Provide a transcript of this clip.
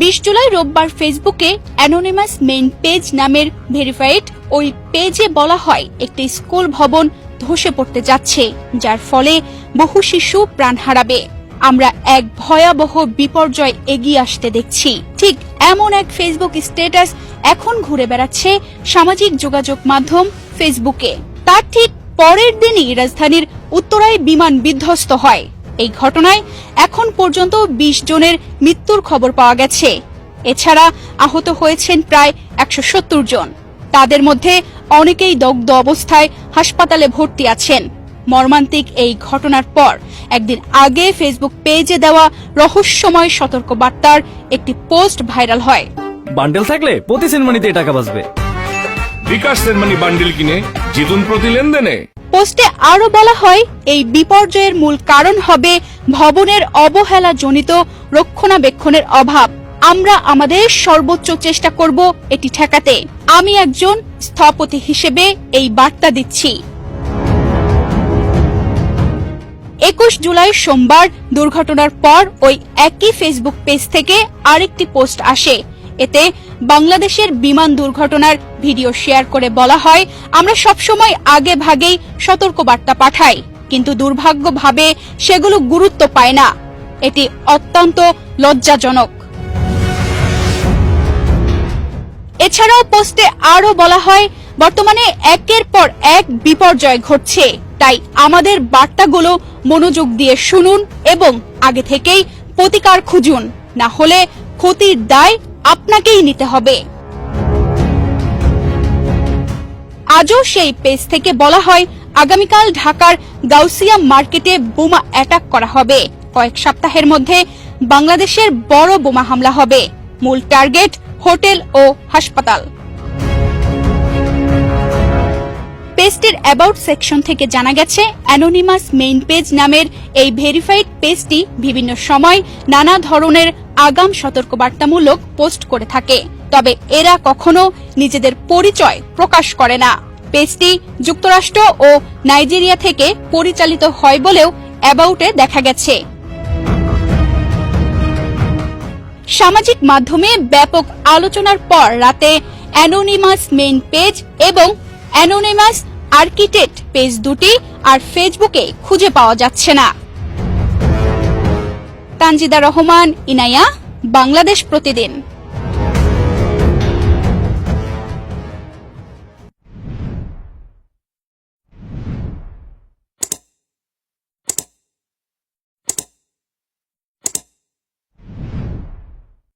20 জুলাই রোববার ফেসবুকে anonymous main page নামের ভেরিফাইড ওই পেজে বলা হয় একটি স্কুল ভবন ধসে পড়তে যাচ্ছে, যার ফলে বহু শিশু প্রাণ হারাবে। আমরা এক ভয়াবহ বিপর্যয় এগিয়ে আসতে দেখছি। ঠিক এমন এক ফেসবুক স্ট্যাটাস এখন ঘুরে বেড়াচ্ছে সামাজিক যোগাযোগ মাধ্যম ফেসবুকে। তার ঠিক পরের দিনই রাজধানীর উত্তরায় বিমান বিধ্বস্ত হয়। এই ঘটনায় এখন পর্যন্ত 20 জনের মৃত্যুর খবর পাওয়া গেছে। এছাড়া আহত হয়েছেন প্রায় 170 জন। তাদের মধ্যে অনেকেই দগ্ধ অবস্থায় হাসপাতালে ভর্তি আছেন। মর্মান্তিক এই ঘটনার পর একদিন আগে ফেসবুক পেজে দেওয়া রহস্যময় সতর্কবার্তার একটি পোস্ট ভাইরাল হয়। বান্ডেল থাকলে প্রতি সেনমানিতে টাকা বাঁচবে। বিকাশ সেনমানি বান্ডেল কিনে জিতুন প্রতি লেনদেনে। পোস্টে আরো বলা হয় এই বিপর্যয়ের মূল কারণ হবে ভবনের অবহেলাজনিত রক্ষণাবেক্ষণের অভাব। আমরা আমাদের সর্বোচ্চ চেষ্টা করব এটি ঠেকাতে। আমি একজন স্থপতি হিসেবে এই বার্তা দিচ্ছি। 21 জুলাই সোমবার দুর্ঘটনার পর ওই একই ফেসবুক পেজ থেকে আরেকটি পোস্ট আসে। এতে বাংলাদেশের বিমান দুর্ঘটনার ভিডিও শেয়ার করে বলা হয়, আমরা সবসময় আগে ভাগেই সতর্কবার্তা পাঠাই, কিন্তু দুর্ভাগ্যভাবে সেগুলো গুরুত্ব পায় না। এটি অত্যন্ত লজ্জাজনক। এছাড়াও পোস্টে আরো বলা হয়, বর্তমানে একের পর এক বিপর্যয় ঘটছে, তাই আমাদের বার্তাগুলো মনোযোগ দিয়ে শুনুন এবং আগে থেকেই প্রতিকার খুঁজুন, না হলে ক্ষতির দায় আপনাকেই নিতে হবে। আজও সেই পেজ থেকে বলা হয়, আগামীকাল ঢাকার গাউসিয়া মার্কেটে বোমা অ্যাটাক করা হবে। কয়েক সপ্তাহের মধ্যে বাংলাদেশের বড় বোমা হামলা হবে। মূল টার্গেট হোটেল ও হাসপাতাল। পেজটির অ্যাবাউট সেকশন থেকে জানা গেছে, অ্যানোনিমাস মেইন পেজ নামের এই ভেরিফাইড পেজটি বিভিন্ন সময় নানা ধরনের আগাম সতর্কবার্তামূলক পোস্ট করে থাকে, তবে এরা কখনো নিজেদের পরিচয় প্রকাশ করে না। পেজটি যুক্তরাষ্ট্র ও নাইজেরিয়া থেকে পরিচালিত হয় বলেও অ্যাবাউটে দেখা গেছে। সামাজিক মাধ্যমে ব্যাপক আলোচনার পর রাতে অ্যানোনিমাস মেইন পেজ এবং অ্যানোনিমাস আর্কিটেক্ট পেজ দুটি আর ফেসবুকে খুঁজে পাওয়া যাচ্ছে না। তানজিদা রহমান, ইনায়া, বাংলাদেশ প্রতিদিন।